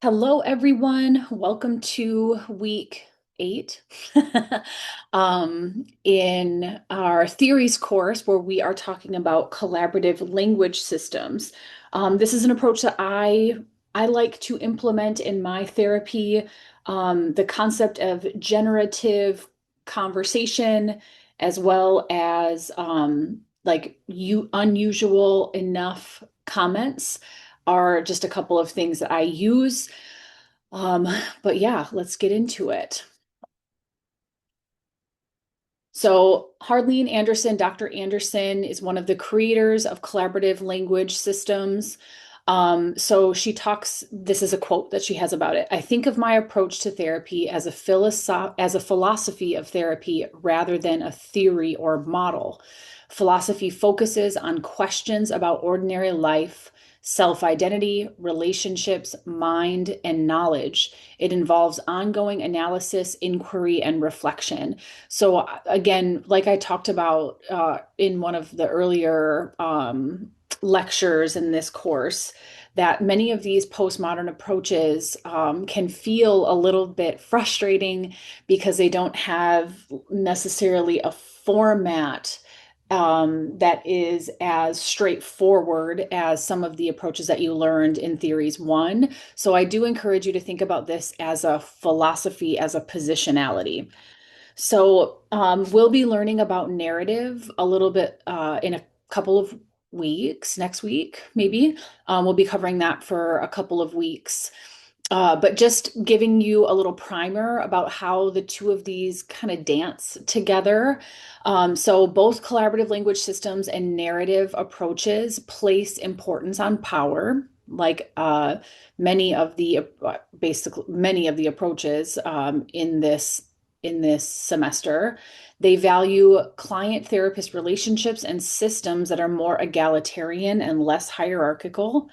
Hello, everyone. Welcome to week 8 in our theories course where we are talking about collaborative language systems. This is an approach that I like to implement in my therapy. The concept of generative conversation, as well as like you unusual enough comments are just a couple of things that I use. Um, but yeah, let's get into it. So, Harleen Anderson, Dr. Anderson is one of the creators of collaborative language systems. So she talks, this is a quote that she has about it. I think of my approach to therapy as a philosophy of therapy rather than a theory or model. Philosophy focuses on questions about ordinary life, self-identity, relationships, mind, and knowledge. It involves ongoing analysis, inquiry, and reflection. So again, like I talked about in one of the earlier lectures in this course, that many of these postmodern approaches can feel a little bit frustrating because they don't have necessarily a format that is as straightforward as some of the approaches that you learned in Theories 1. So I do encourage you to think about this as a philosophy, as a positionality. So we'll be learning about narrative a little bit in a couple of weeks, next week, maybe. We'll be covering that for a couple of weeks. But just giving you a little primer about how the two of these kind of dance together. So both collaborative language systems and narrative approaches place importance on power, like many of the approaches in this semester. They value client therapist relationships and systems that are more egalitarian and less hierarchical.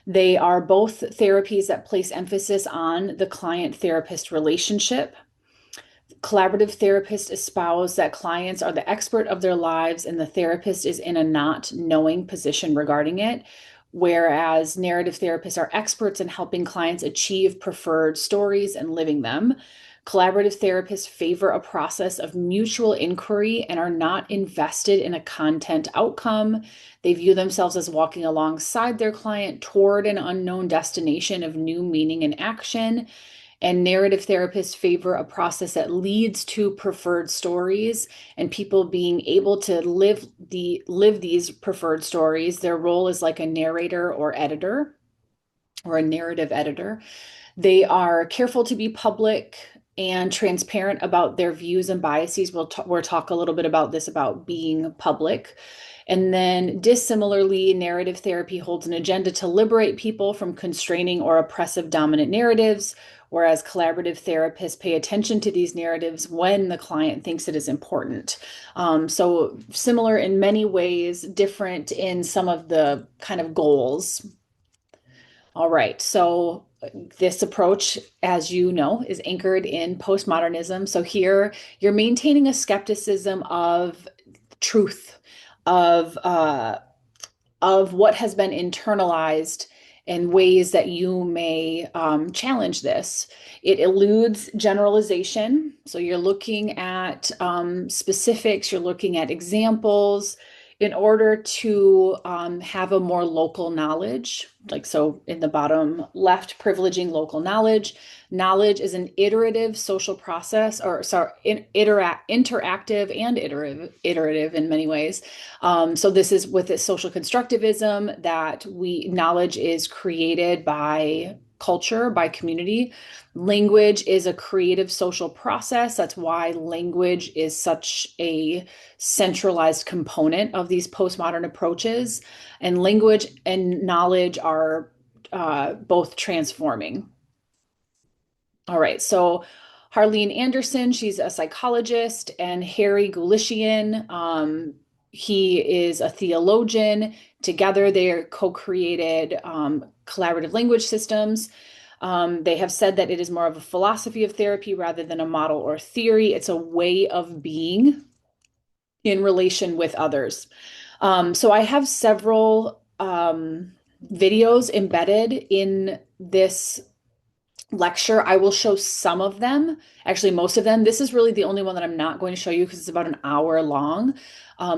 They are both therapies that place emphasis on the client therapist relationship. Collaborative therapists espouse that clients are the expert of their lives and the therapist is in a not knowing position regarding it. Whereas narrative therapists are experts in helping clients achieve preferred stories and living them. Collaborative therapists favor a process of mutual inquiry and are not invested in a content outcome. They view themselves as walking alongside their client toward an unknown destination of new meaning and action. And narrative therapists favor a process that leads to preferred stories and people being able to live these preferred stories. Their role is like a narrator or editor or a narrative editor. They are careful to be public and transparent about their views and biases. We'll talk a little bit about this about being public. And then, dissimilarly, narrative therapy holds an agenda to liberate people from constraining or oppressive dominant narratives, whereas collaborative therapists pay attention to these narratives when the client thinks it is important. So, similar in many ways, different in some of the kind of goals. All right, so this approach, as you know, is anchored in postmodernism. So here you're maintaining a skepticism of truth, of uh, of what has been internalized and ways that you may challenge this. It eludes generalization. So you're looking at specifics, you're looking at examples in order to have a more local knowledge. Like so in the bottom left, privileging local knowledge. Knowledge is an iterative social process, or sorry, interactive and iterative in many ways. So this is with this social constructivism that knowledge is created by culture, by community. Language is a creative social process. That's why language is such a centralized component of these postmodern approaches. And language and knowledge are both transforming. All right, so Harleen Anderson, she's a psychologist, and Harry Gulishian, he is a theologian. Together, they co-created collaborative language systems. They have said that it is more of a philosophy of therapy rather than a model or theory. It's a way of being in relation with others. So I have several videos embedded in this lecture. I will show some of them, actually, most of them. This is really the only one that I'm not going to show you because it's about an hour long.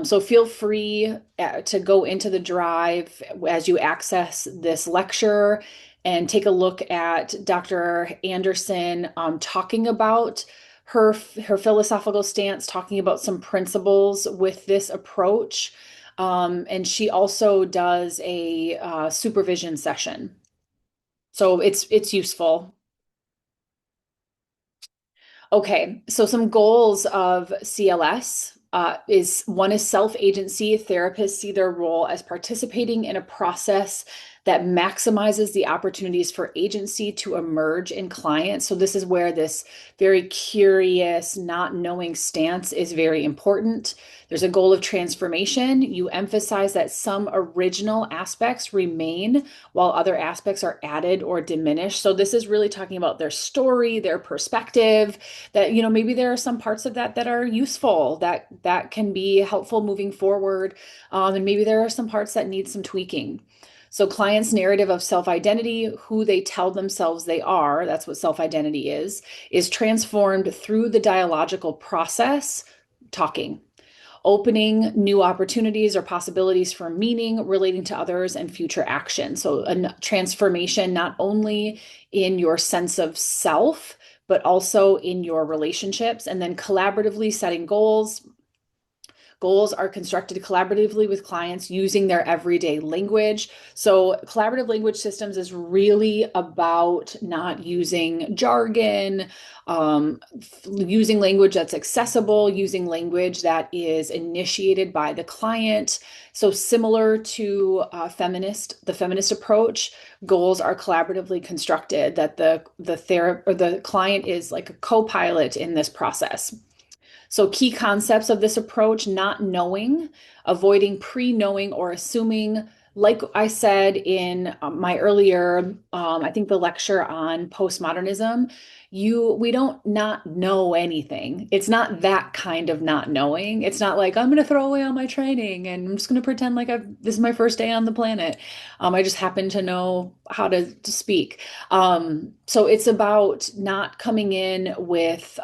So feel free to go into the drive as you access this lecture and take a look at Dr. Anderson talking about her philosophical stance, talking about some principles with this approach. And she also does a supervision session. So it's useful. Okay, so some goals of CLS is one is self-agency. Therapists see their role as participating in a process that maximizes the opportunities for agency to emerge in clients. So this is where this very curious, not knowing stance is very important. There's a goal of transformation. You emphasize that some original aspects remain while other aspects are added or diminished. So this is really talking about their story, their perspective, that maybe there are some parts of that that are useful, that can be helpful moving forward, and maybe there are some parts that need some tweaking. So clients' narrative of self-identity, who they tell themselves they are, that's what self-identity is transformed through the dialogical process, talking, opening new opportunities or possibilities for meaning relating to others and future action. So a transformation not only in your sense of self, but also in your relationships, and then collaboratively setting goals. Goals are constructed collaboratively with clients using their everyday language. So, collaborative language systems is really about not using jargon, using language that's accessible, using language that is initiated by the client. So, similar to the feminist approach, goals are collaboratively constructed. That the client is like a co-pilot in this process. So, key concepts of this approach: not knowing, avoiding pre knowing or assuming. Like I said in my earlier, I think the lecture on postmodernism, we don't not know anything. It's not that kind of not knowing. It's not like I'm going to throw away all my training and I'm just going to pretend like this is my first day on the planet. I just happen to know how to speak. So it's about not coming in with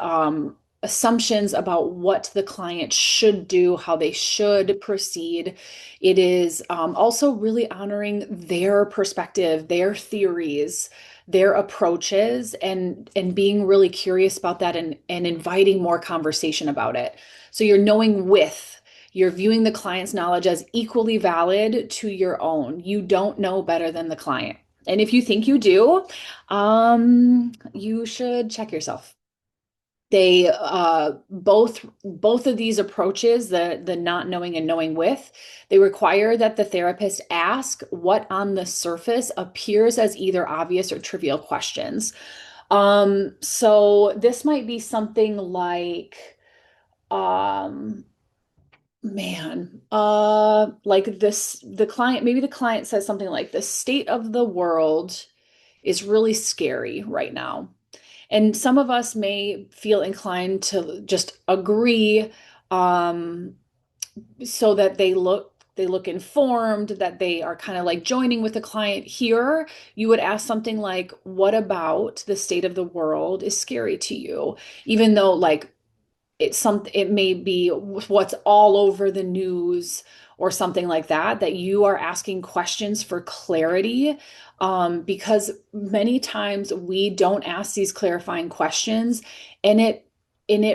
assumptions about what the client should do, how they should proceed. It is also really honoring their perspective, their theories, their approaches, and being really curious about that, and inviting more conversation about it. So you're viewing the client's knowledge as equally valid to your own. You don't know better than the client. And if you think you do, you should check yourself. They both of these approaches, the not knowing and knowing with, they require that the therapist ask what on the surface appears as either obvious or trivial questions. So this might be something like, um, like this, maybe the client says something like, the state of the world is really scary right now. And some of us may feel inclined to just agree, um, so that they look informed, that they are kind of like joining with the client here. You would ask something like, what about the state of the world is scary to you? Even though like it may be what's all over the news or something like that, that you are asking questions for clarity, because many times we don't ask these clarifying questions, and it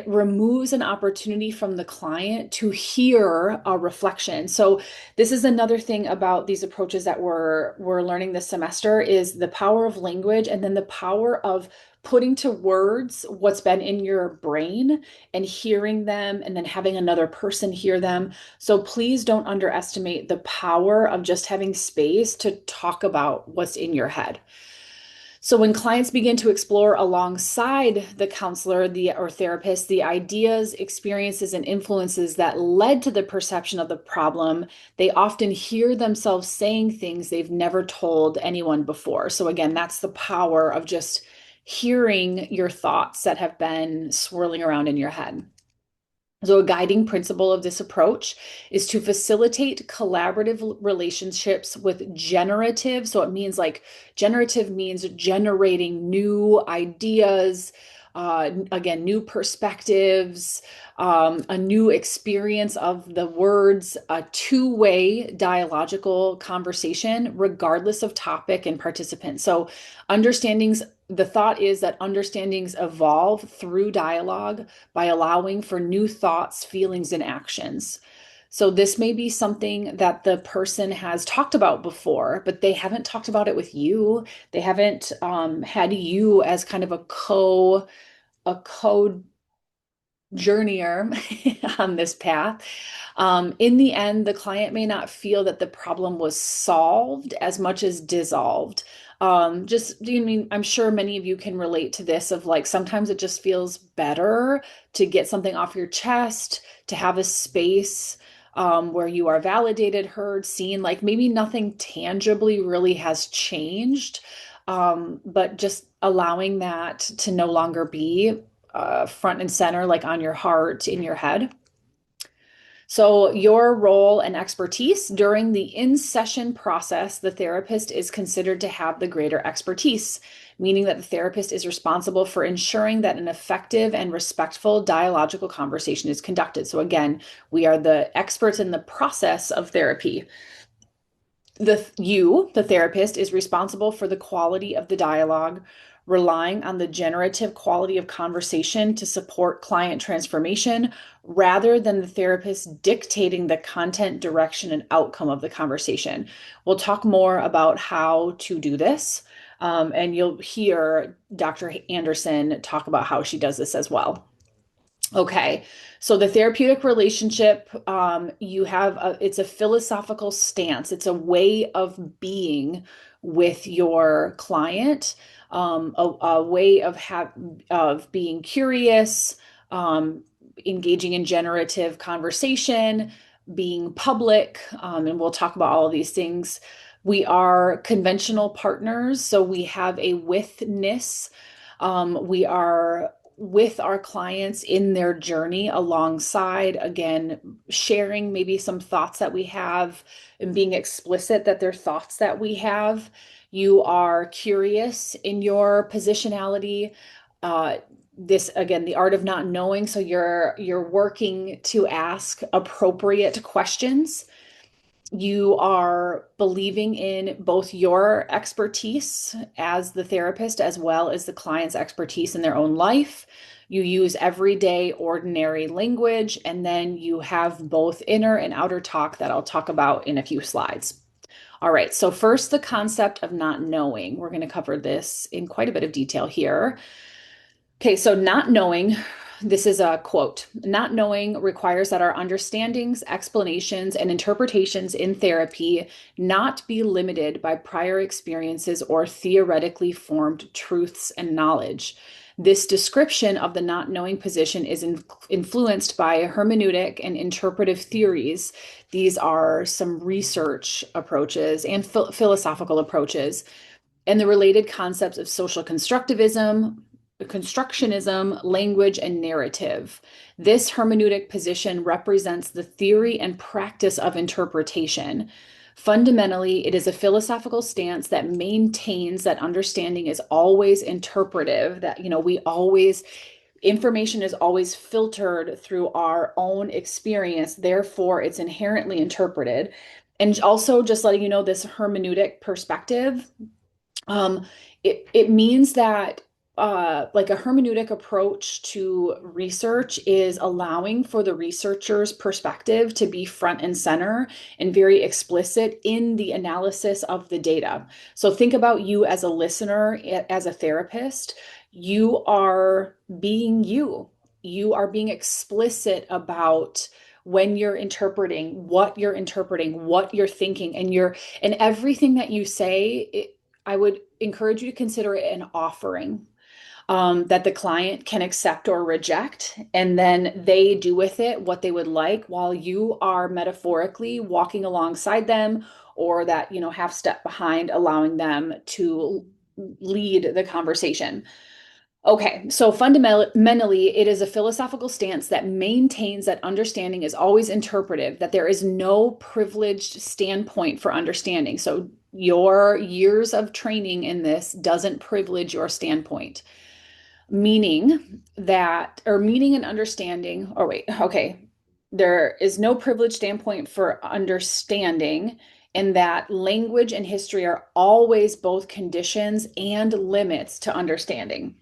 removes an opportunity from the client to hear a reflection. So this is another thing about these approaches that we're learning this semester, is the power of language, and then the power of putting to words what's been in your brain and hearing them, and then having another person hear them. So please don't underestimate the power of just having space to talk about what's in your head. So when clients begin to explore alongside the counselor, or therapist, the ideas, experiences, and influences that led to the perception of the problem, they often hear themselves saying things they've never told anyone before. So again, that's the power of just hearing your thoughts that have been swirling around in your head. So, a guiding principle of this approach is to facilitate collaborative relationships with generative. So, it means like generative means generating new ideas, again, new perspectives, a new experience of the words, a two-way dialogical conversation, regardless of topic and participant. So, understandings, the thought is that understandings evolve through dialogue by allowing for new thoughts, feelings, and actions. So, this may be something that the person has talked about before, but they haven't talked about it with you. They haven't had you as kind of a co journeyer on this path. In the end, the client may not feel that the problem was solved as much as dissolved. I mean, I'm sure many of you can relate to this of like sometimes it just feels better to get something off your chest, to have a space where you are validated, heard, seen, like maybe nothing tangibly really has changed, but just allowing that to no longer be front and center, like on your heart, in your head. So, your role and expertise during the in session process, the therapist is considered to have the greater expertise, meaning that the therapist is responsible for ensuring that an effective and respectful dialogical conversation is conducted. So, again, we are the experts in the process of therapy. The therapist, is responsible for the quality of the dialogue, relying on the generative quality of conversation to support client transformation rather than the therapist dictating the content, direction, and outcome of the conversation. We'll talk more about how to do this, and you'll hear Dr. Anderson talk about how she does this as well. Okay, so the therapeutic relationship, it's a philosophical stance. It's a way of being with your client, a way of being curious, engaging in generative conversation, being public, and we'll talk about all of these things. We are conventional partners, so we have a withness. We are with our clients in their journey alongside, again, sharing maybe some thoughts that we have and being explicit that they're thoughts that we have. You are curious in your positionality. Uh, this again, the art of not knowing. So you're working to ask appropriate questions. You are believing in both your expertise as the therapist as well as the client's expertise in their own life. You use everyday, ordinary language, and then you have both inner and outer talk that I'll talk about in a few slides. All right, so first, the concept of not knowing. We're going to cover this in quite a bit of detail here. Okay, so not knowing, this is a quote. Not knowing requires that our understandings, explanations, and interpretations in therapy not be limited by prior experiences or theoretically formed truths and knowledge. This description of the not knowing position is influenced by hermeneutic and interpretive theories. These are some research approaches and philosophical approaches, and the related concepts of social constructionism, language, and narrative. This hermeneutic position represents the theory and practice of interpretation. Fundamentally, it is a philosophical stance that maintains that understanding is always interpretive, that, information is always filtered through our own experience, therefore, it's inherently interpreted. And also, just letting you know, this hermeneutic perspective, um, it means that like a hermeneutic approach to research is allowing for the researcher's perspective to be front and center and very explicit in the analysis of the data. So think about you as a listener, as a therapist. You are being you. You are being explicit about when you're interpreting, what you're thinking, and everything that you say. I would encourage you to consider it an offering, that the client can accept or reject, and then they do with it what they would like while you are metaphorically walking alongside them, or that, half step behind, allowing them to lead the conversation. Okay, so fundamentally, it is a philosophical stance that maintains that understanding is always interpretive, that there is no privileged standpoint for understanding. So your years of training in this doesn't privilege your standpoint, meaning that, or meaning and understanding, or wait, okay, there is no privileged standpoint for understanding, and that language and history are always both conditions and limits to understanding.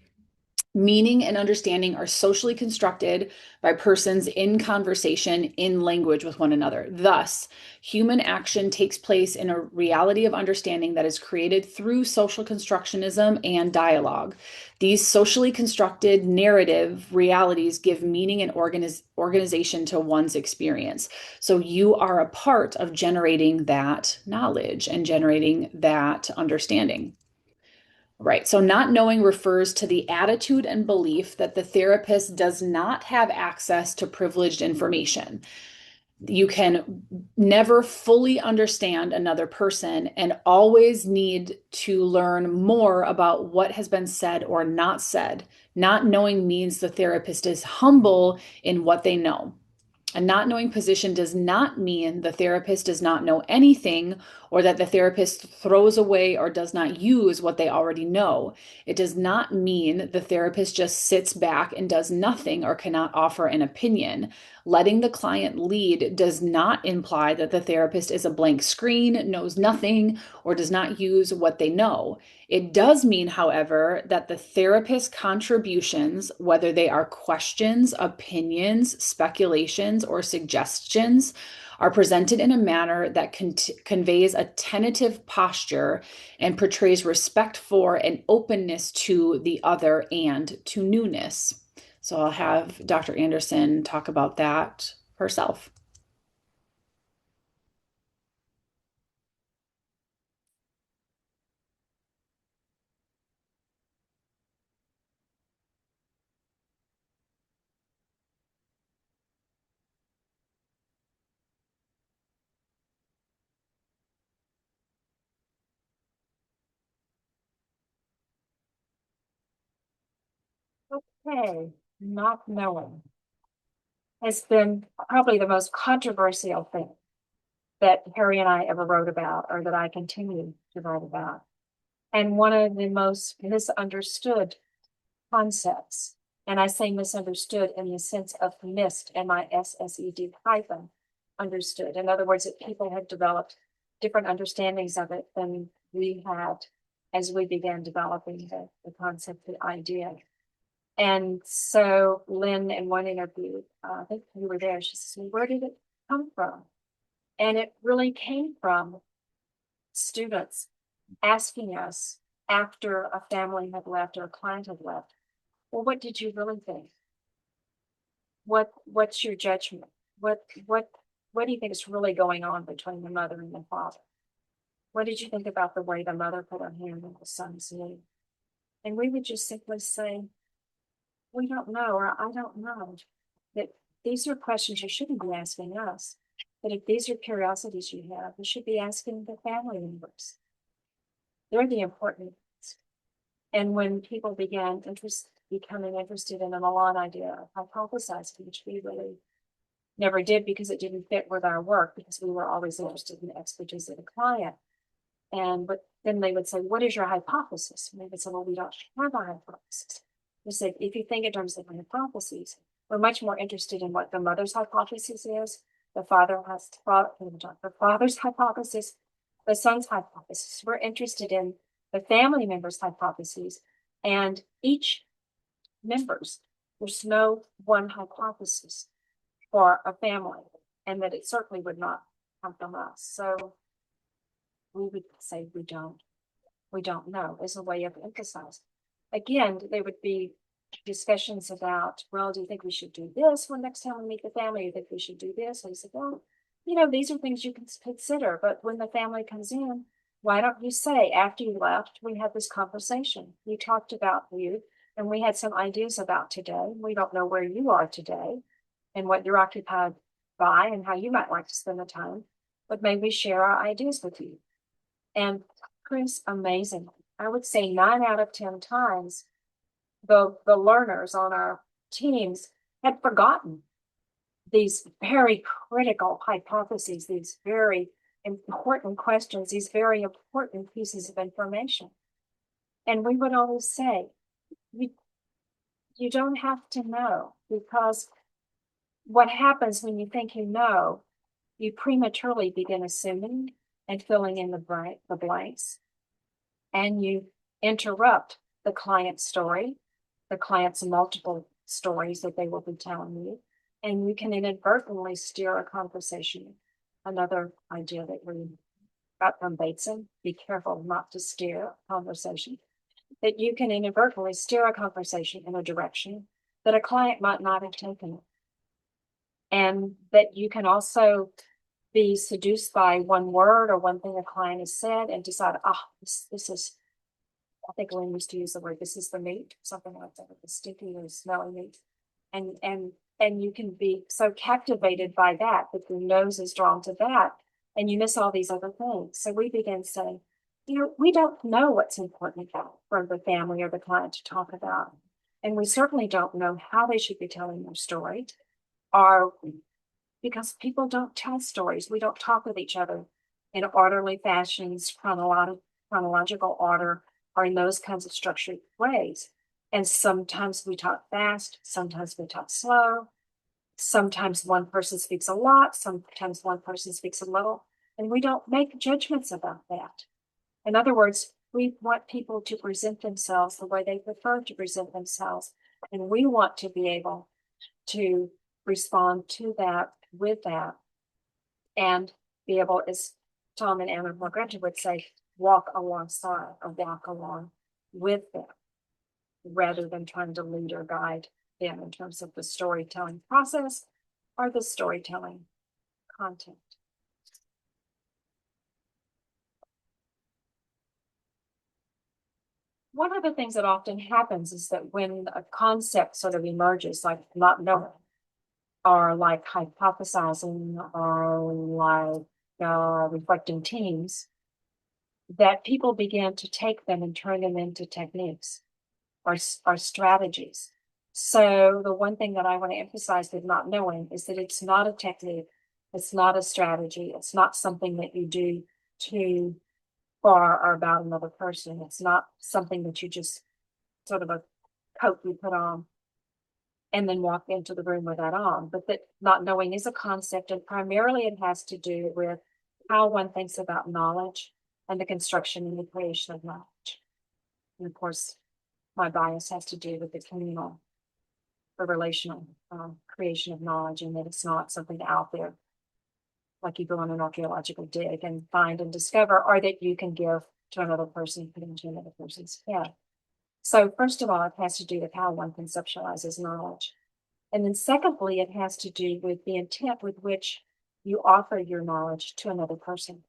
Meaning and understanding are socially constructed by persons in conversation in language with one another. Thus, human action takes place in a reality of understanding that is created through social constructionism and dialogue. These socially constructed narrative realities give meaning and organization to one's experience. So you are a part of generating that knowledge and generating that understanding. Right. So not knowing refers to the attitude and belief that the therapist does not have access to privileged information. You can never fully understand another person and always need to learn more about what has been said or not said. Not knowing means the therapist is humble in what they know. A not knowing position does not mean the therapist does not know anything or that the therapist throws away or does not use what they already know. It does not mean the therapist just sits back and does nothing or cannot offer an opinion. Letting the client lead does not imply that the therapist is a blank screen, knows nothing, or does not use what they know. It does mean, however, that the therapist's contributions, whether they are questions, opinions, speculations, or suggestions, are presented in a manner that conveys a tentative posture and portrays respect for and openness to the other and to newness. So I'll have Dr. Anderson talk about that herself. Okay, not knowing has been probably the most controversial thing that Harry and I ever wrote about, or that I continue to write about. And one of the most misunderstood concepts. And I say misunderstood in the sense of missed, MISSED hyphen, understood. In other words, that people had developed different understandings of it than we had as we began developing the concept, the idea. And so Lynn, in one interview, I think you were there, she says, "Well, where did it come from?" And it really came from students asking us after a family had left or a client had left, "Well, what did you really think? What's your judgment? What do you think is really going on between the mother and the father? What did you think about the way the mother put her hand on the son's knee?" And we would just simply say, "We don't know," or "I don't know." That these are questions you shouldn't be asking us. But if these are curiosities you have, you should be asking the family members. They're the important ones. And when people began becoming interested in the Milan idea of hypothesizing, which we really never did because it didn't fit with our work, because we were always interested in the expertise of the client. But then they would say, "What is your hypothesis?" And they would say, "Well, we don't have a hypothesis." We said, if you think in terms of hypotheses, we're much more interested in what the mother's hypothesis is, the father's hypothesis, the son's hypothesis. We're interested in the family member's hypotheses, and each member's. There's no one hypothesis for a family, and that it certainly would not come from us. So we would say we don't know, as a way of emphasizing. Again, there would be discussions about, "Well, do you think we should do this when next time we meet the family? Do you think we should do this?" And I said, "Well, these are things you can consider, but when the family comes in, why don't you say, after you left, we had this conversation. You talked about you, and we had some ideas about today. We don't know where you are today and what you're occupied by and how you might like to spend the time, but maybe we share our ideas with you." And Chris, amazingly, I would say 9 out of 10 times, the learners on our teams had forgotten these very critical hypotheses, these very important questions, these very important pieces of information. And we would always say, you don't have to know, because what happens when you think you know, you prematurely begin assuming and filling in the blanks, and you interrupt the client's story, the client's multiple stories that they will be telling you, and you can inadvertently steer a conversation. Another idea that we got from Bateson: be careful not to steer a conversation. That you can inadvertently steer a conversation in a direction that a client might not have taken it. And that you can also be seduced by one word or one thing a client has said and decide, this is, I think Lynn used to use the word, this is the meat, something like that, the stinky or smelly meat. And you can be so captivated by that your nose is drawn to that, and you miss all these other things. So we begin saying, we don't know what's important for the family or the client to talk about. And we certainly don't know how they should be telling their story, or because people don't tell stories. We don't talk with each other in orderly fashions, chronological order, or in those kinds of structured ways. And sometimes we talk fast, sometimes we talk slow. Sometimes one person speaks a lot, sometimes one person speaks a little, and we don't make judgments about that. In other words, we want people to present themselves the way they prefer to present themselves, and we want to be able to respond to that with that, and be able, as Tom and Anna Margrethe would say, walk alongside or walk along with them, rather than trying to lead or guide them in terms of the storytelling process or the storytelling content. One of the things that often happens is that when a concept sort of emerges, like not knowing, or like hypothesizing, or like reflecting teams, that people begin to take them and turn them into techniques or strategies. So the one thing that I want to emphasize with not knowing is that it's not a technique, it's not a strategy, it's not something that you do to for or about another person. It's not something that you just sort of a coat you put on and then walk into the room with that on. But that not knowing is a concept, and primarily it has to do with how one thinks about knowledge and the construction and the creation of knowledge. And of course, my bias has to do with the communal, the relational creation of knowledge, and that it's not something out there like you go on an archaeological dig and find and discover, or that you can give to another person, put into another person's head. So first of all, it has to do with how one conceptualizes knowledge. And then secondly, it has to do with the intent with which you offer your knowledge to another person.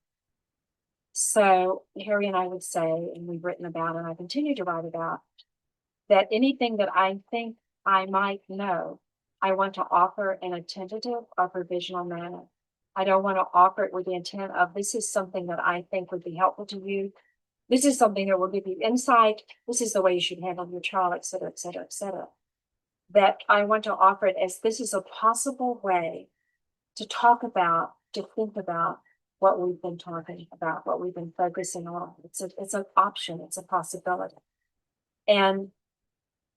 So Harry and I would say, and we've written about, and I continue to write about, that anything that I think I might know, I want to offer in a tentative or provisional manner. I don't want to offer it with the intent of, this is something that I think would be helpful to you. This is something that will give you insight. This is the way you should handle your child, et cetera, et cetera, et cetera. That I want to offer it as, this is a possible way to talk about, to think about what we've been talking about, what we've been focusing on. It's an option, it's a possibility. And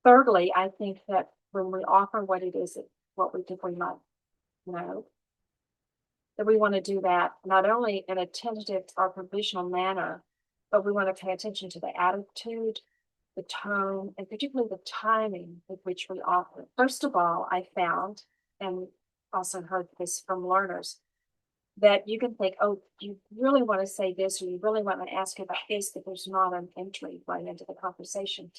thirdly, I think that when we offer what it is, what we think we might know, that we want to do that not only in a tentative or provisional manner, but we want to pay attention to the attitude, the tone, and particularly the timing with which we offer. First of all, I found, and also heard this from learners, that you can think, oh, you really want to say this, or you really want to ask about this, but there's not an entry right into the conversation.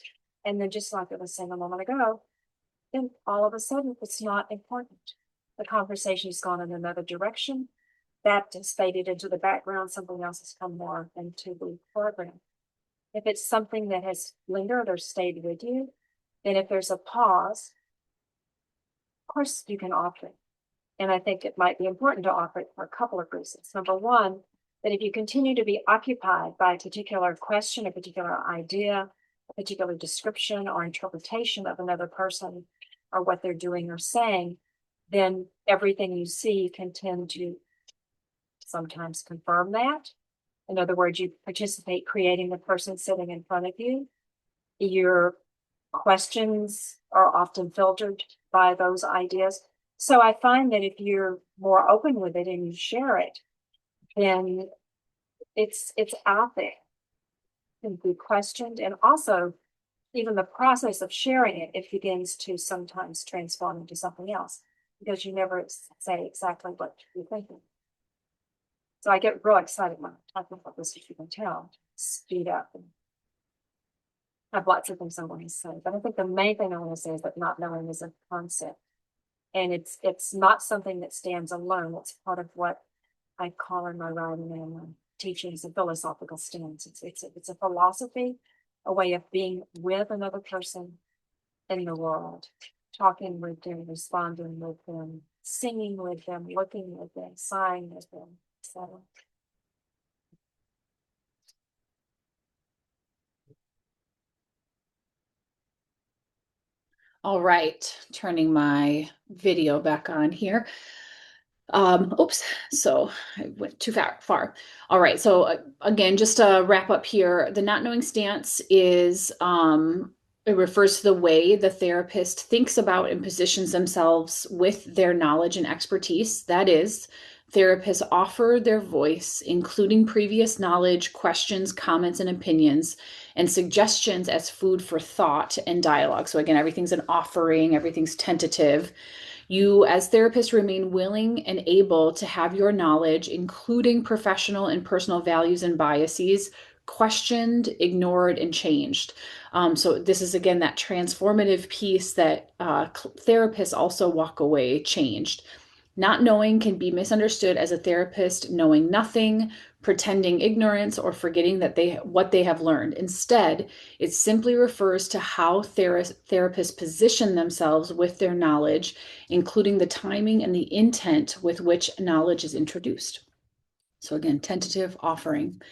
And then, just like I was saying a moment ago, then all of a sudden it's not important. The conversation has gone in another direction. That has faded into the background. Something else has come more into the foreground. If it's something that has lingered or stayed with you, then if there's a pause, of course you can offer it. And I think it might be important to offer it for a couple of reasons. Number one, that if you continue to be occupied by a particular question, a particular idea, a particular description or interpretation of another person or what they're doing or saying, then everything you see can tend to sometimes confirm that. In other words, you participate creating the person sitting in front of you. Your questions are often filtered by those ideas. So I find that if you're more open with it and you share it, then it's out there and be questioned. And also, even the process of sharing it, it begins to sometimes transform into something else because you never say exactly what you're thinking. So I get real excited when I'm talking about this, if you can tell, speed up and have lots of things I want to say. But I think the main thing I want to say is that not knowing is a concept. And it's not something that stands alone. It's part of what I call in my writing and my teachings a philosophical stance. It's a philosophy, a way of being with another person in the world, talking with them, responding with them, singing with them, looking with them, sighing with them, etc. All right, turning my video back on here. Oops, so I went too far. All right, so again, just to wrap up here, the not knowing stance is it refers to the way the therapist thinks about and positions themselves with their knowledge and expertise. That is, therapists offer their voice, including previous knowledge, questions, comments, and opinions, and suggestions as food for thought and dialogue. So again, everything's an offering, everything's tentative. You, as therapists, remain willing and able to have your knowledge, including professional and personal values and biases, questioned, ignored, and changed. So, this is again that transformative piece that therapists also walk away changed. Not knowing can be misunderstood as a therapist knowing nothing, pretending ignorance, or forgetting that what they have learned. Instead, it simply refers to how therapists position themselves with their knowledge, including the timing and the intent with which knowledge is introduced. So again, tentative offering.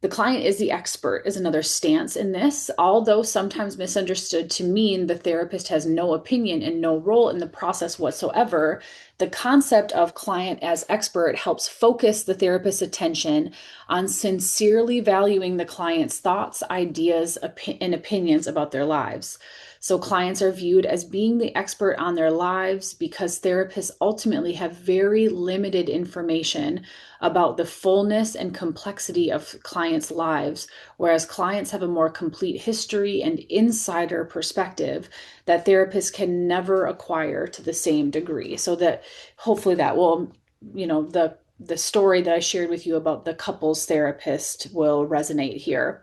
The client is the expert is another stance in this, although sometimes misunderstood to mean the therapist has no opinion and no role in the process whatsoever. The concept of client as expert helps focus the therapist's attention on sincerely valuing the client's thoughts, ideas, and opinions about their lives. So clients are viewed as being the expert on their lives because therapists ultimately have very limited information about the fullness and complexity of clients' lives, whereas clients have a more complete history and insider perspective that therapists can never acquire to the same degree. So that hopefully that will, the story that I shared with you about the couples therapist will resonate here.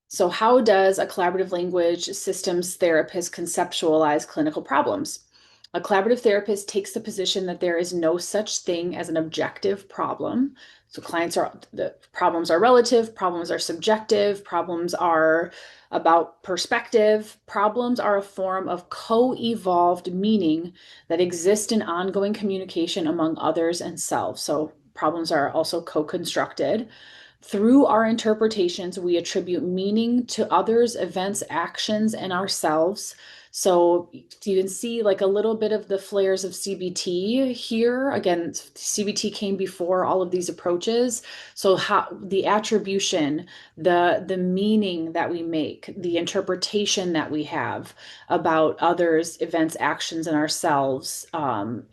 So how does a collaborative language systems therapist conceptualize clinical problems? A collaborative therapist takes the position that there is no such thing as an objective problem. So the problems are relative, problems are subjective, problems are about perspective. Problems are a form of co-evolved meaning that exist in ongoing communication among others and selves. So problems are also co-constructed. Through our interpretations, we attribute meaning to others, events, actions, and ourselves. So you can see like a little bit of the flares of CBT here. Again, CBT came before all of these approaches. So how the attribution, the meaning that we make, the interpretation that we have about others, events, actions, and ourselves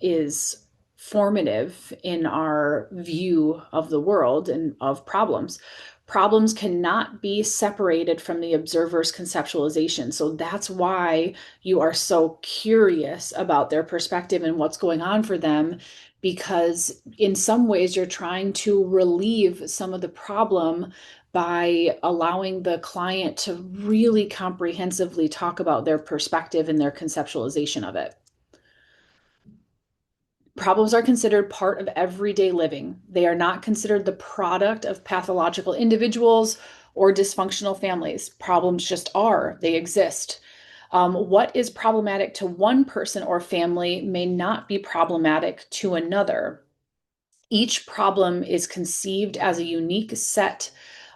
is formative in our view of the world and of problems. Problems cannot be separated from the observer's conceptualization. So that's why you are so curious about their perspective and what's going on for them, because in some ways you're trying to relieve some of the problem by allowing the client to really comprehensively talk about their perspective and their conceptualization of it. Problems are considered part of everyday living. They are not considered the product of pathological individuals or dysfunctional families. Problems just are, they exist. What is problematic to one person or family may not be problematic to another. Each problem is conceived as a unique set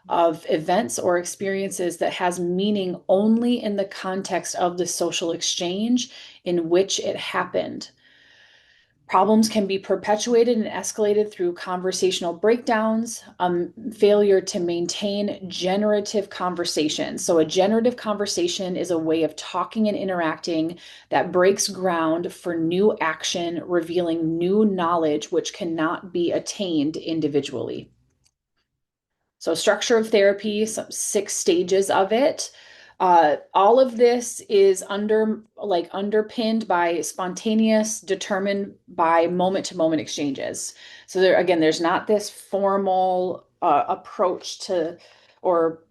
of events or experiences that has meaning only in the context of the social exchange in which it happened. Problems can be perpetuated and escalated through conversational breakdowns, failure to maintain generative conversation. So, a generative conversation is a way of talking and interacting that breaks ground for new action, revealing new knowledge which cannot be attained individually. So, structure of therapy, some 6 stages of it. All of this is underpinned by spontaneous, determined by moment to moment exchanges. So there again, there's not this formal approach to or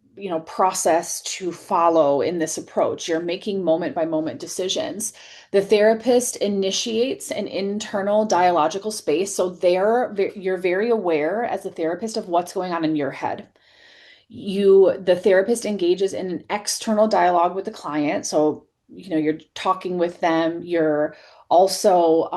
process to follow in this approach. You're making moment by moment decisions. The therapist initiates an internal dialogical space, so you're very aware as a therapist of what's going on in your head. The therapist engages in an external dialogue with the client. So, you're talking with them. You're also,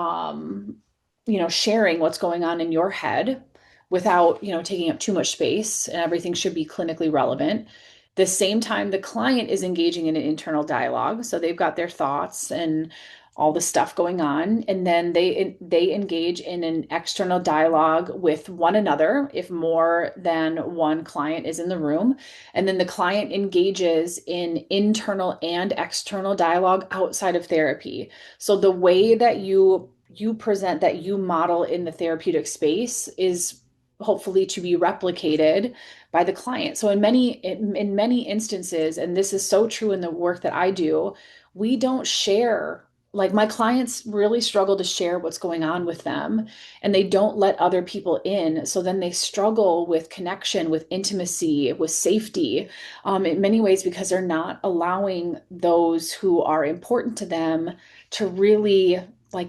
sharing what's going on in your head without, taking up too much space, and everything should be clinically relevant. The same time, the client is engaging in an internal dialogue. So they've got their thoughts and all the stuff going on, and then they engage in an external dialogue with one another if more than one client is in the room, and then the client engages in internal and external dialogue outside of therapy. So the way that you present, that you model in the therapeutic space, is hopefully to be replicated by the client. So in many instances, and this is so true in the work that I do, we don't share. Like, my clients really struggle to share what's going on with them, and they don't let other people in. So then they struggle with connection, with intimacy, with safety, in many ways, because they're not allowing those who are important to them to really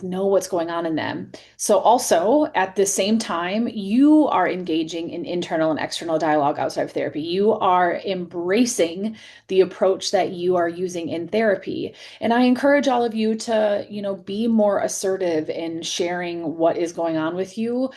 know what's going on in them. So also at the same time, you are engaging in internal and external dialogue outside of therapy. You are embracing the approach that you are using in therapy. And I encourage all of you to, be more assertive in sharing what is going on with you.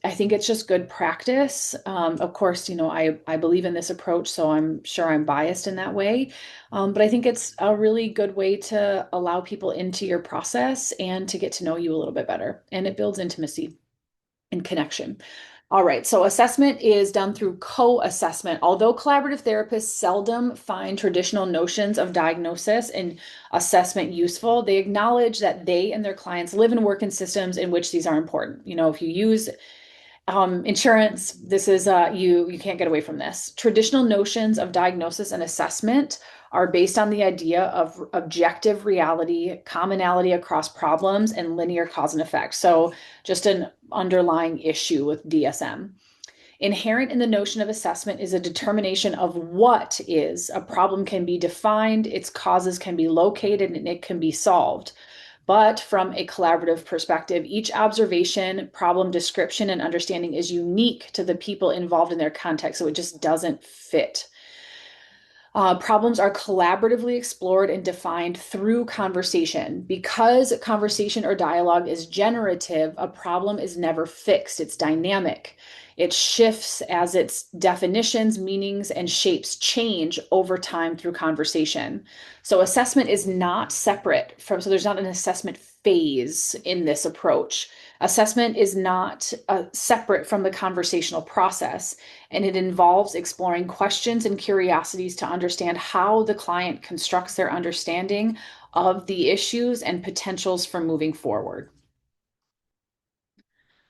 I think it's just good practice. Of course, I believe in this approach, so I'm sure I'm biased in that way. But I think it's a really good way to allow people into your process and to get to know you a little bit better. And it builds intimacy and connection. All right, so assessment is done through co-assessment. Although collaborative therapists seldom find traditional notions of diagnosis and assessment useful, they acknowledge that they and their clients live and work in systems in which these are important. If you use insurance, this is you can't get away from this. Traditional notions of diagnosis and assessment are based on the idea of objective reality, commonality across problems, and linear cause and effect. So just an underlying issue with DSM. Inherent in the notion of assessment is a determination of what is. A problem can be defined, its causes can be located, and it can be solved. But from a collaborative perspective, each observation, problem description, and understanding is unique to the people involved in their context, so it just doesn't fit. Problems are collaboratively explored and defined through conversation. Because conversation or dialogue is generative, a problem is never fixed, it's dynamic. It shifts as its definitions, meanings, and shapes change over time through conversation. So assessment is not separate from, so there's not an assessment phase in this approach. Assessment is not separate from the conversational process, and it involves exploring questions and curiosities to understand how the client constructs their understanding of the issues and potentials for moving forward.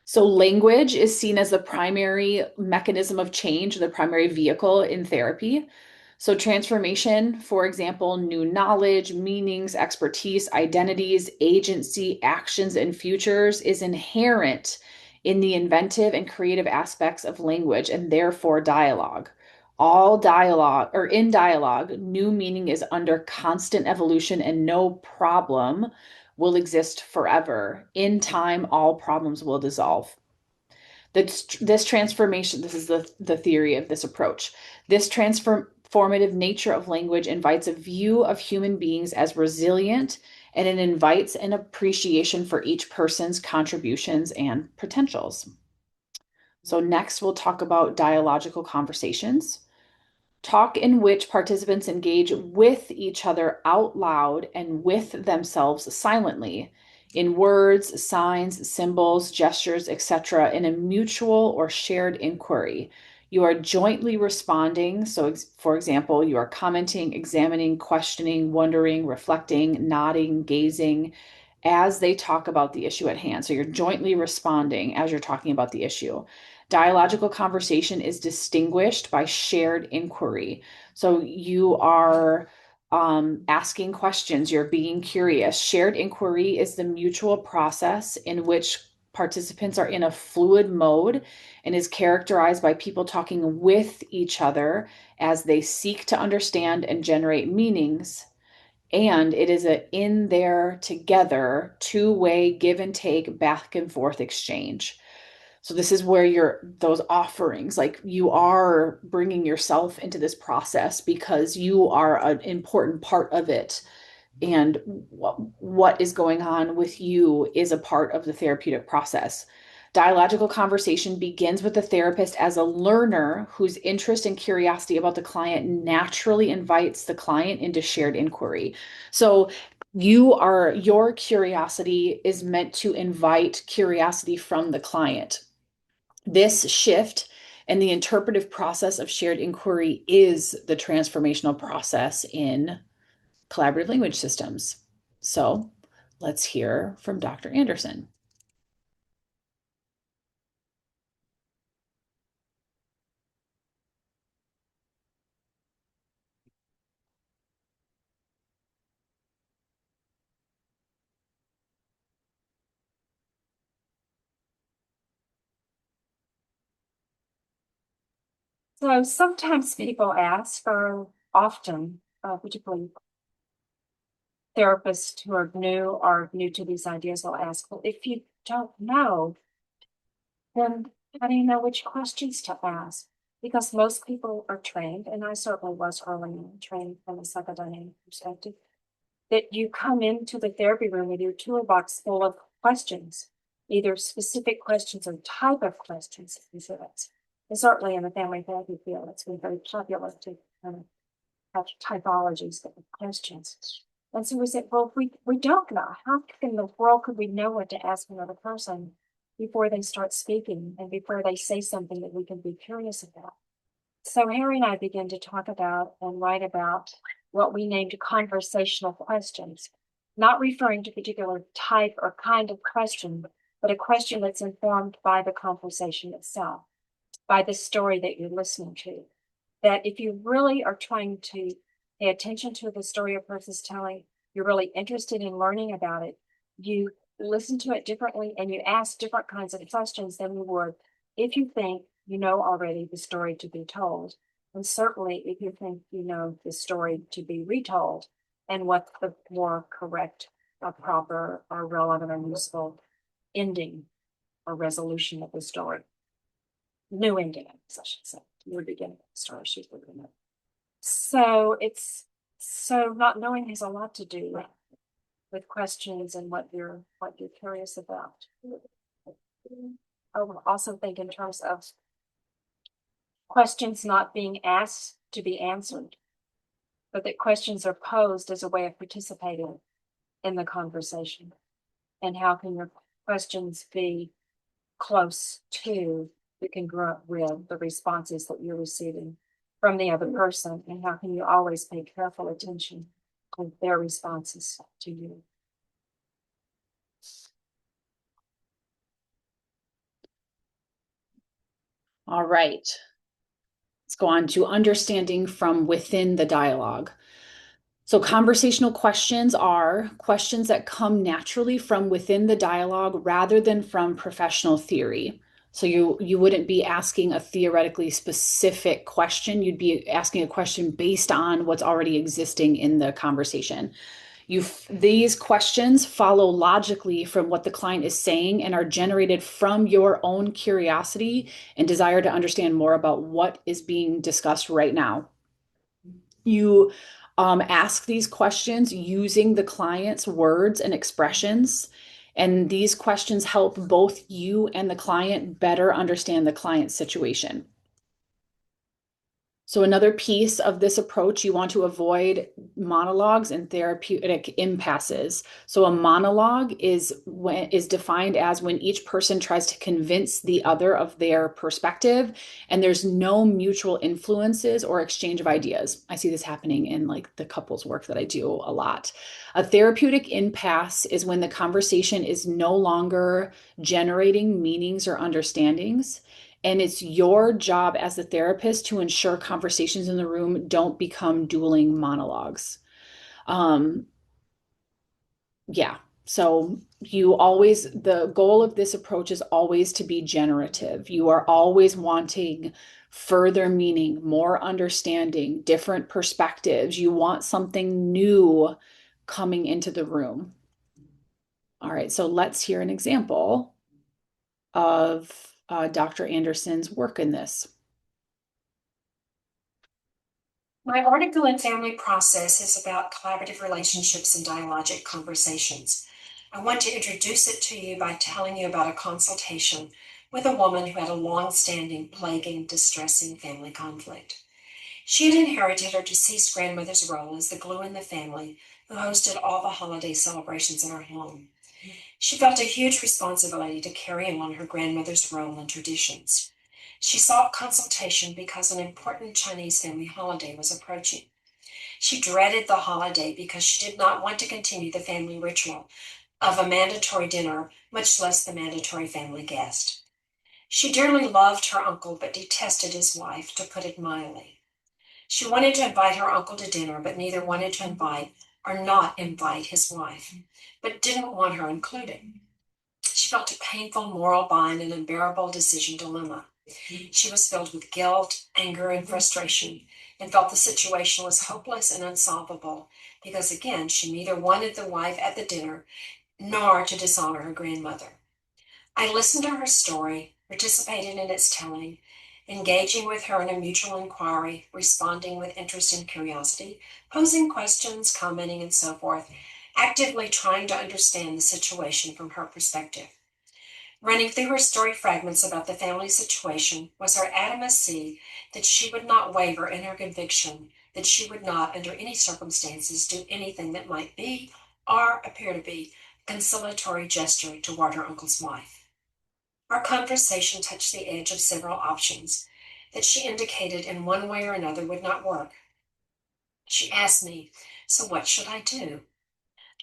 So language is seen as the primary mechanism of change, the primary vehicle in therapy. So transformation, for example, new knowledge, meanings, expertise, identities, agency, actions, and futures is inherent in the inventive and creative aspects of language and therefore dialogue. All dialogue, or in dialogue, new meaning is under constant evolution and no problem will exist forever. In time, all problems will dissolve. This transformation, this is the theory of this approach. This transformative nature of language invites a view of human beings as resilient, and it invites an appreciation for each person's contributions and potentials. So next we'll talk about dialogical conversations. Talk in which participants engage with each other out loud and with themselves silently in words, signs, symbols, gestures, etc., in a mutual or shared inquiry. You are jointly responding. So, for example, you are commenting, examining, questioning, wondering, reflecting, nodding, gazing as they talk about the issue at hand. So, you're jointly responding as you're talking about the issue. Dialogical conversation is distinguished by shared inquiry. So you are asking questions, you're being curious. Shared inquiry is the mutual process in which participants are in a fluid mode and is characterized by people talking with each other as they seek to understand and generate meanings. And it is a in there together, two-way give and take, back and forth exchange. So this is where those offerings, like you are bringing yourself into this process because you are an important part of it. And what is going on with you is a part of the therapeutic process. Dialogical conversation begins with the therapist as a learner whose interest and curiosity about the client naturally invites the client into shared inquiry. So your curiosity is meant to invite curiosity from the client. This shift and the interpretive process of shared inquiry is the transformational process in collaborative language systems. So let's hear from Dr. Anderson. So sometimes people ask, or often, particularly therapists who are new to these ideas will ask, well, if you don't know, then how do you know which questions to ask? Because most people are trained, and I certainly was early on trained from a psychodynamic perspective, that you come into the therapy room with your toolbox full of questions, either specific questions or type of questions. And certainly in the family therapy field, it's been very popular to have typologies of questions. And so we said, well, if we don't know, how in the world could we know what to ask another person before they start speaking and before they say something that we can be curious about? So Harry and I began to talk about and write about what we named conversational questions, not referring to a particular type or kind of question, but a question that's informed by the conversation itself, by the story that you're listening to. That if you really are trying to pay attention to the story a person's telling, you're really interested in learning about it, you listen to it differently and you ask different kinds of questions than you would if you think you know already the story to be told. And certainly if you think you know the story to be retold and what the more correct or proper or relevant or useful ending or resolution of the story. New ending, I should say. New beginning of the story she's looking at. So it's so not knowing has a lot to do with questions and what you're curious about. I would also think in terms of questions not being asked to be answered, but that questions are posed as a way of participating in the conversation. And how can your questions be close to the congruent with the responses that you're receiving from the other person? And how can you always pay careful attention to their responses to you? All right. Let's go on to understanding from within the dialogue. So, conversational questions are questions that come naturally from within the dialogue rather than from professional theory. So you wouldn't be asking a theoretically specific question. You'd be asking a question based on what's already existing in the conversation. These questions follow logically from what the client is saying and are generated from your own curiosity and desire to understand more about what is being discussed right now. You ask these questions using the client's words and expressions, And these questions help both you and the client better understand the client's situation. So another piece of this approach, you want to avoid monologues and therapeutic impasses. So a monologue is defined as when each person tries to convince the other of their perspective and there's no mutual influences or exchange of ideas. I see this happening in like the couples work that I do a lot. A therapeutic impasse is when the conversation is no longer generating meanings or understandings. And it's your job as the therapist to ensure conversations in the room don't become dueling monologues. Um, yeah. So the goal of this approach is always to be generative. You are always wanting further meaning, more understanding, different perspectives. You want something new coming into the room. All right. So let's hear an example of Dr. Anderson's work in this. My article in Family Process is about collaborative relationships and dialogic conversations. I want to introduce it to you by telling you about a consultation with a woman who had a long-standing, plaguing, distressing family conflict. She had inherited her deceased grandmother's role as the glue in the family who hosted all the holiday celebrations in her home. She felt a huge responsibility to carry on her grandmother's role and traditions. She sought consultation because an important Chinese family holiday was approaching. She dreaded the holiday because she did not want to continue the family ritual of a mandatory dinner, much less the mandatory family guest. She dearly loved her uncle but detested his wife, to put it mildly. She wanted to invite her uncle to dinner, but neither wanted to invite or not invite his wife, but didn't want her included. She felt a painful moral bind and unbearable decision dilemma. She was filled with guilt, anger, and frustration, and felt the situation was hopeless and unsolvable because, again, she neither wanted the wife at the dinner nor to dishonor her grandmother. I listened to her story, participated in its telling, engaging with her in a mutual inquiry, responding with interest and curiosity, posing questions, commenting, and so forth, actively trying to understand the situation from her perspective. Running through her story fragments about the family situation was her adamacy that she would not waver in her conviction that she would not, under any circumstances, do anything that might be or appear to be a conciliatory gesture toward her uncle's wife. Our conversation touched the edge of several options that she indicated in one way or another would not work. She asked me, "So what should I do?"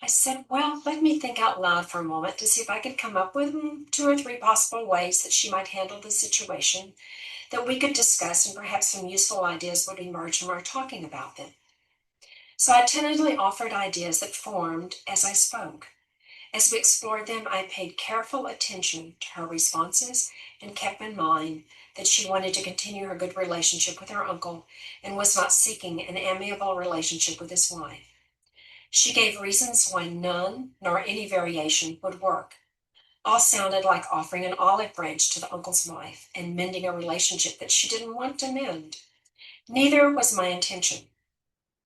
I said, "Well, let me think out loud for a moment to see if I could come up with 2 or 3 possible ways that she might handle the situation that we could discuss, and perhaps some useful ideas would emerge from our talking about them." So I tentatively offered ideas that formed as I spoke. As we explored them, I paid careful attention to her responses and kept in mind that she wanted to continue her good relationship with her uncle and was not seeking an amiable relationship with his wife. She gave reasons why none, nor any variation, would work. All sounded like offering an olive branch to the uncle's wife and mending a relationship that she didn't want to mend. Neither was my intention.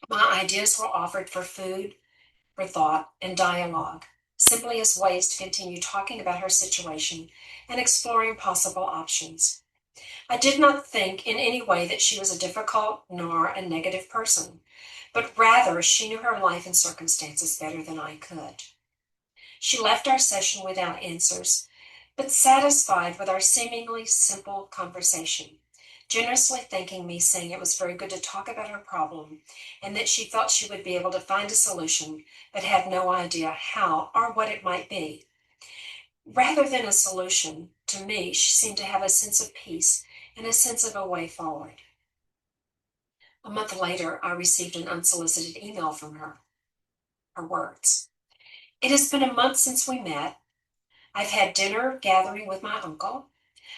My ideas were offered for food, for thought, and dialogue, simply as ways to continue talking about her situation and exploring possible options. I did not think in any way that she was a difficult nor a negative person, but rather she knew her life and circumstances better than I could. She left our session without answers, but satisfied with our seemingly simple conversation, generously thanking me, saying it was very good to talk about her problem and that she felt she would be able to find a solution, but had no idea how or what it might be. Rather than a solution, to me, she seemed to have a sense of peace and a sense of a way forward. A month later, I received an unsolicited email from her. Her words: "It has been a month since we met. I've had dinner gathering with my uncle.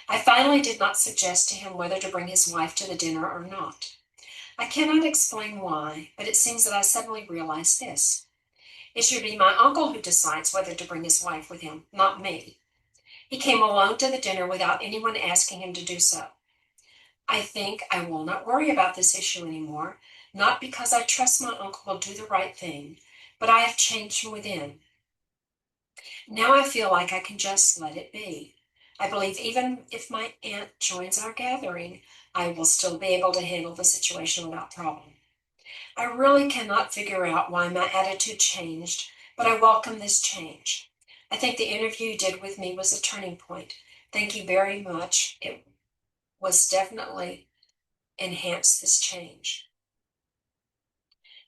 I finally did not suggest to him whether to bring his wife to the dinner or not. I cannot explain why, but it seems that I suddenly realized this. It should be my uncle who decides whether to bring his wife with him, not me. He came alone to the dinner without anyone asking him to do so. I think I will not worry about this issue anymore, not because I trust my uncle will do the right thing, but I have changed from within. Now I feel like I can just let it be. I believe even if my aunt joins our gathering, I will still be able to handle the situation without problem. I really cannot figure out why my attitude changed, but I welcome this change. I think the interview you did with me was a turning point. Thank you very much. It was definitely enhanced this change.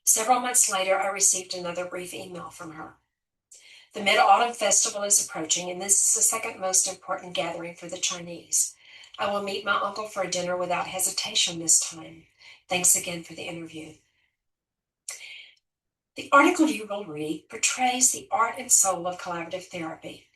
Several months later, I received another brief email from her. The Mid-Autumn Festival is approaching, and this is the second most important gathering for the Chinese. I will meet my uncle for a dinner without hesitation this time. Thanks again for the interview. The article you will read portrays the art and soul of collaborative therapy.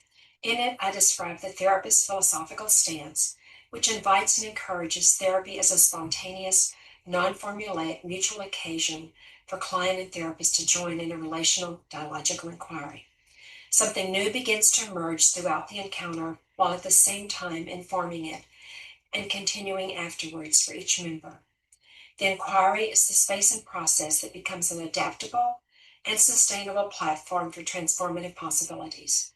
In it, I describe the therapist's philosophical stance, which invites and encourages therapy as a spontaneous, non-formulaic, mutual occasion for client and therapist to join in a relational dialogical inquiry. Something new begins to emerge throughout the encounter, while at the same time informing it and continuing afterwards for each member. The inquiry is the space and process that becomes an adaptable and sustainable platform for transformative possibilities.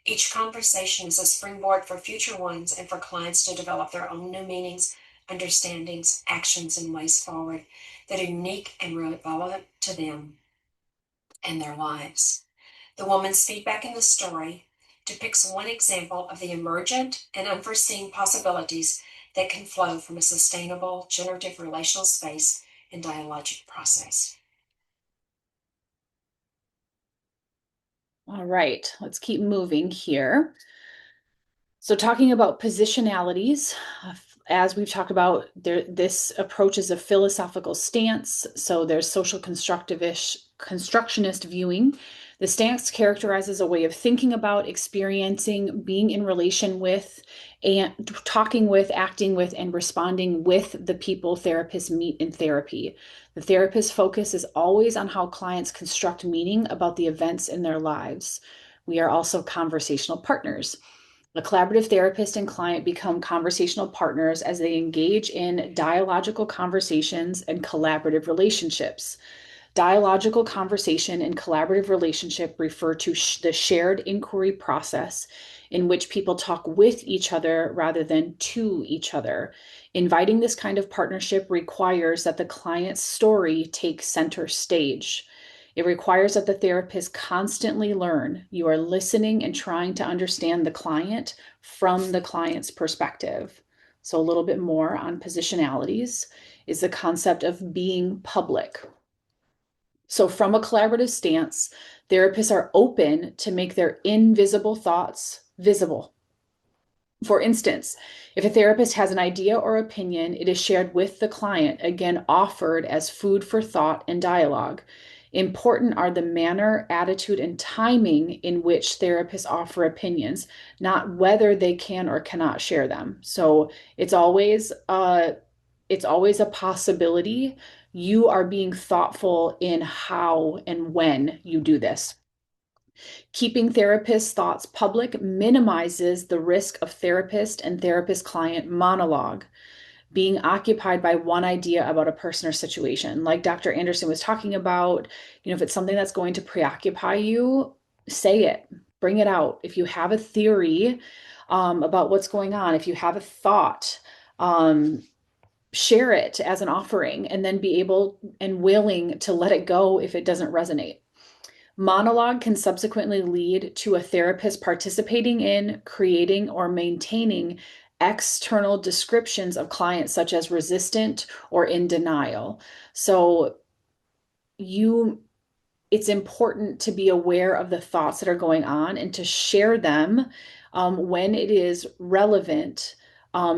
Each conversation is a springboard for future ones and for clients to develop their own new meanings, understandings, actions, and ways forward that are unique and relevant to them and their lives. The woman's feedback in the story depicts one example of the emergent and unforeseen possibilities that can flow from a sustainable, generative relational space and dialogic process. All right, let's keep moving here. So talking about positionalities, as we've talked about, this approach is a philosophical stance. So there's social constructionist viewing. The stance characterizes a way of thinking about, experiencing, being in relation with, and talking with, acting with, and responding with the people therapists meet in therapy. The therapist's focus is always on how clients construct meaning about the events in their lives. We are also conversational partners. A collaborative therapist and client become conversational partners as they engage in dialogical conversations and collaborative relationships. Dialogical conversation and collaborative relationship refer to the shared inquiry process in which people talk with each other rather than to each other. Inviting this kind of partnership requires that the client's story take center stage. It requires that the therapist constantly learn. You are listening and trying to understand the client from the client's perspective. So, a little bit more on positionalities is the concept of being public. So, from a collaborative stance, therapists are open to make their invisible thoughts visible. For instance, if a therapist has an idea or opinion, it is shared with the client, again, offered as food for thought and dialogue. Important are the manner, attitude, and timing in which therapists offer opinions, not whether they can or cannot share them. So it's always a possibility. You are being thoughtful in how and when you do this. Keeping therapists' thoughts public minimizes the risk of therapist and therapist client monologue, being occupied by one idea about a person or situation. Like Dr. Anderson was talking about, if it's something that's going to preoccupy you, say it, bring it out. If you have a theory about what's going on, if you have a thought, share it as an offering and then be able and willing to let it go if it doesn't resonate. Monologue can subsequently lead to a therapist participating in, creating, or maintaining external descriptions of clients, such as resistant or in denial. So it's important to be aware of the thoughts that are going on and to share them when it is relevant.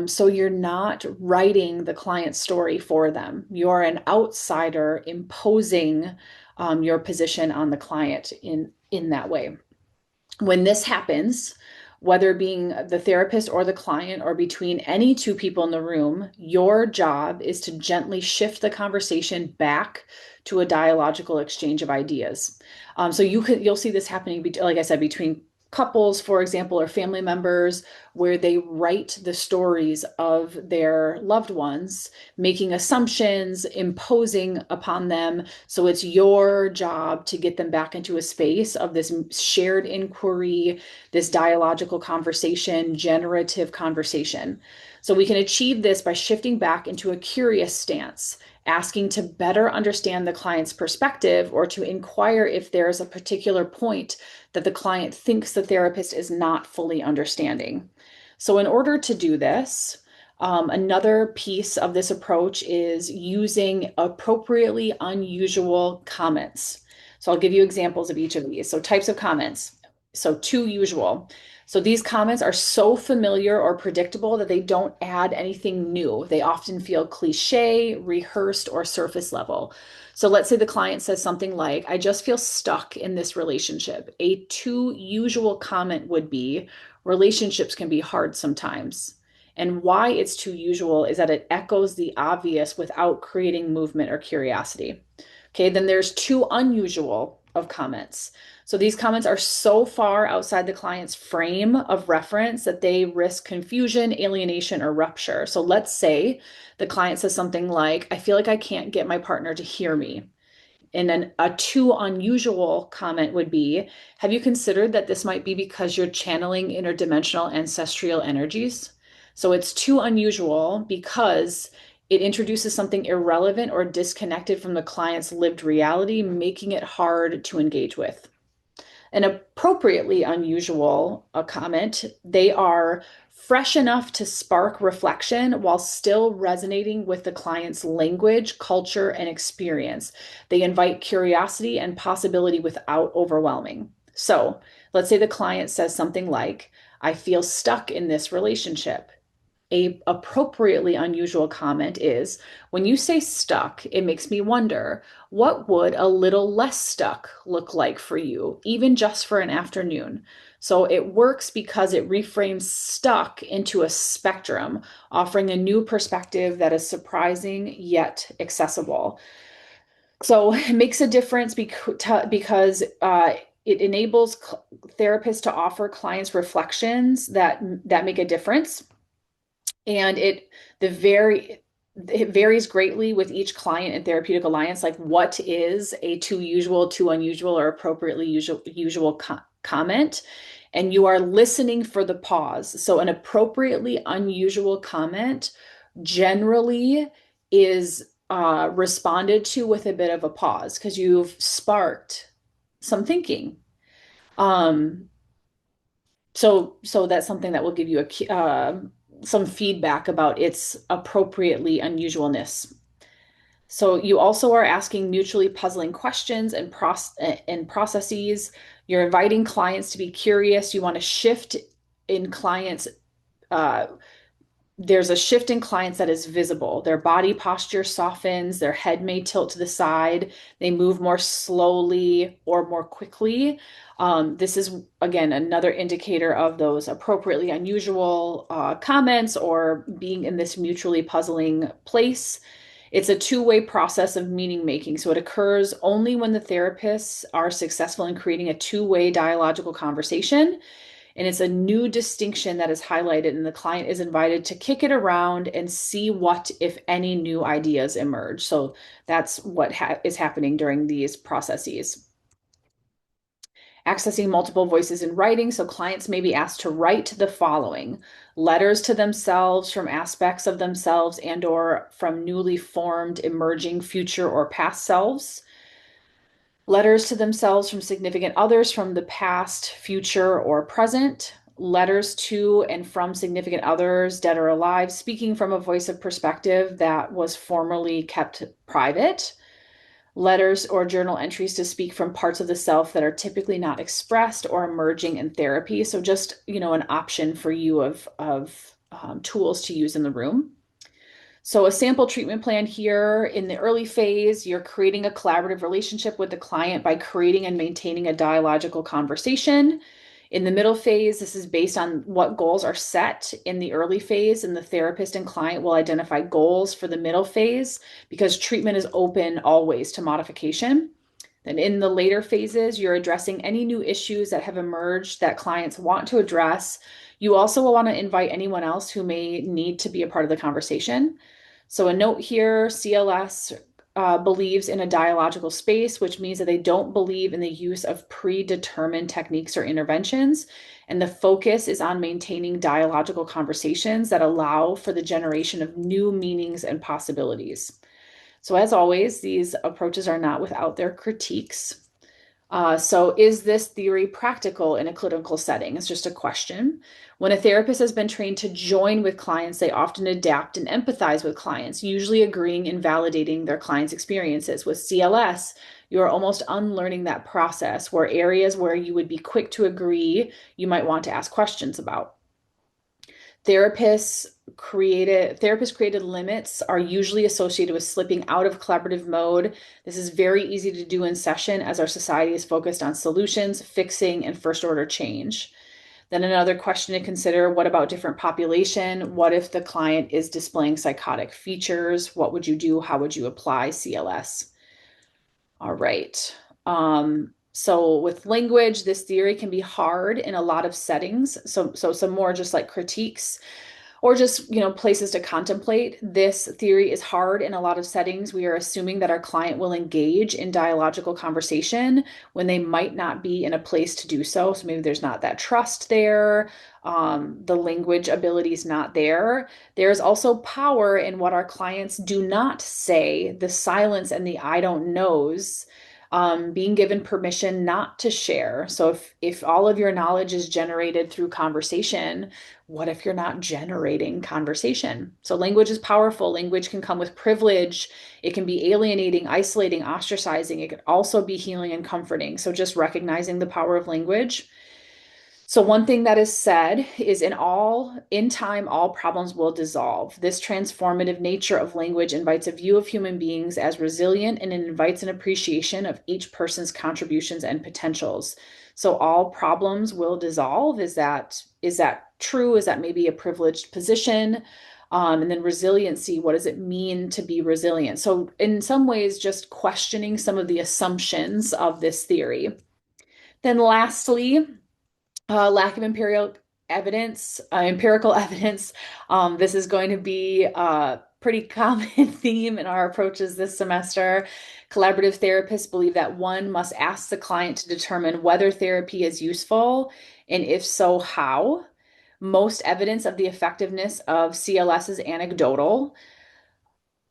So you're not writing the client's story for them. You're an outsider imposing your position on the client in that way. When this happens, whether being the therapist or the client or between any two people in the room, your job is to gently shift the conversation back to a dialogical exchange of ideas. So you'll see this happening, like I said, between couples, for example, or family members, where they write the stories of their loved ones, making assumptions, imposing upon them. So it's your job to get them back into a space of this shared inquiry, this dialogical conversation, generative conversation. So we can achieve this by shifting back into a curious stance, asking to better understand the client's perspective or to inquire if there's a particular point that the client thinks the therapist is not fully understanding. So, in order to do this, another piece of this approach is using appropriately unusual comments. So, I'll give you examples of each of these. So, types of comments. So, too usual. So, these comments are so familiar or predictable that they don't add anything new. They often feel cliche, rehearsed, or surface level. So let's say the client says something like, I just feel stuck in this relationship. A too usual comment would be, relationships can be hard sometimes. And why it's too usual is that it echoes the obvious without creating movement or curiosity. Okay, then there's too unusual of comments. So these comments are so far outside the client's frame of reference that they risk confusion, alienation, or rupture. So let's say the client says something like, I feel like I can't get my partner to hear me. And then a too unusual comment would be, have you considered that this might be because you're channeling interdimensional ancestral energies? So it's too unusual because it introduces something irrelevant or disconnected from the client's lived reality, making it hard to engage with. An appropriately unusual comment, they are fresh enough to spark reflection while still resonating with the client's language, culture, and experience. They invite curiosity and possibility without overwhelming. So let's say the client says something like, I feel stuck in this relationship. A appropriately unusual comment is, when you say stuck, it makes me wonder, what would a little less stuck look like for you, even just for an afternoon? So it works because it reframes stuck into a spectrum, offering a new perspective that is surprising yet accessible. So it makes a difference because it enables therapists to offer clients reflections that make a difference, and it varies greatly with each client and therapeutic alliance, like what is a too usual, too unusual, or appropriately usual comment. And you are listening for the pause. So an appropriately unusual comment generally is responded to with a bit of a pause because you've sparked some thinking. So that's something that will give you some feedback about its appropriately unusualness. So you also are asking mutually puzzling questions and processes. You're inviting clients to be curious. You want to shift in clients. There's a shift in clients that is visible. Their body posture softens, their head may tilt to the side, they move more slowly or more quickly. This is, again, another indicator of those appropriately unusual comments or being in this mutually puzzling place. It's a two-way process of meaning making. So it occurs only when the therapists are successful in creating a two-way dialogical conversation. And it's a new distinction that is highlighted, and the client is invited to kick it around and see what, if any, new ideas emerge. So that's what is happening during these processes. Accessing multiple voices in writing. So clients may be asked to write the following: letters to themselves from aspects of themselves and or from newly formed, emerging, future, or past selves. Letters to themselves from significant others from the past, future, or present. Letters to and from significant others, dead or alive, speaking from a voice of perspective that was formerly kept private. Letters or journal entries to speak from parts of the self that are typically not expressed or emerging in therapy. So just, an option for you of tools to use in the room. So a sample treatment plan here: in the early phase, you're creating a collaborative relationship with the client by creating and maintaining a dialogical conversation. In the middle phase, this is based on what goals are set in the early phase, and the therapist and client will identify goals for the middle phase because treatment is open always to modification. Then in the later phases, you're addressing any new issues that have emerged that clients want to address. You also will want to invite anyone else who may need to be a part of the conversation. So a note here, CLS believes in a dialogical space, which means that they don't believe in the use of predetermined techniques or interventions. And the focus is on maintaining dialogical conversations that allow for the generation of new meanings and possibilities. So, as always, these approaches are not without their critiques. So, is this theory practical in a clinical setting? It's just a question. When a therapist has been trained to join with clients, they often adapt and empathize with clients, usually agreeing and validating their clients' experiences. With CLS, you're almost unlearning that process, where areas where you would be quick to agree, you might want to ask questions about. Therapist created limits are usually associated with slipping out of collaborative mode. This is very easy to do in session as our society is focused on solutions, fixing, and first order change. Then another question to consider, what about different population? What if the client is displaying psychotic features? What would you do? How would you apply CLS? All right. So with language, this theory can be hard in a lot of settings. So some more just like critiques or just, places to contemplate. This theory is hard in a lot of settings. We are assuming that our client will engage in dialogical conversation when they might not be in a place to do so. So maybe there's not that trust there. The language ability is not there. There's also power in what our clients do not say, the silence and the I don't knows. Being given permission not to share. So if all of your knowledge is generated through conversation, what if you're not generating conversation? So language is powerful. Language can come with privilege. It can be alienating, isolating, ostracizing. It could also be healing and comforting. So just recognizing the power of language. So one thing that is said is in time, all problems will dissolve. This transformative nature of language invites a view of human beings as resilient, and it invites an appreciation of each person's contributions and potentials. So all problems will dissolve. Is that true? Is that maybe a privileged position? And then resiliency, what does it mean to be resilient? So in some ways, just questioning some of the assumptions of this theory. Then lastly, lack of empirical evidence. This is going to be a pretty common theme in our approaches this semester. Collaborative therapists believe that one must ask the client to determine whether therapy is useful, and if so, how. Most evidence of the effectiveness of CLS is anecdotal.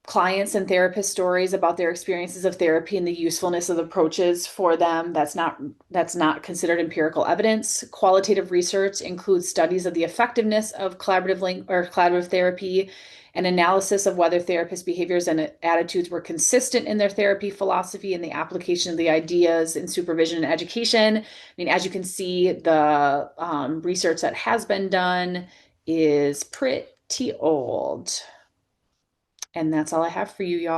Clients and therapist stories about their experiences of therapy and the usefulness of the approaches for them. That's not considered empirical evidence. Qualitative research includes studies of the effectiveness of collaborative therapy, and analysis of whether therapist behaviors and attitudes were consistent in their therapy philosophy and the application of the ideas in supervision and education. I mean, as you can see, the research that has been done is pretty old. And that's all I have for you, y'all.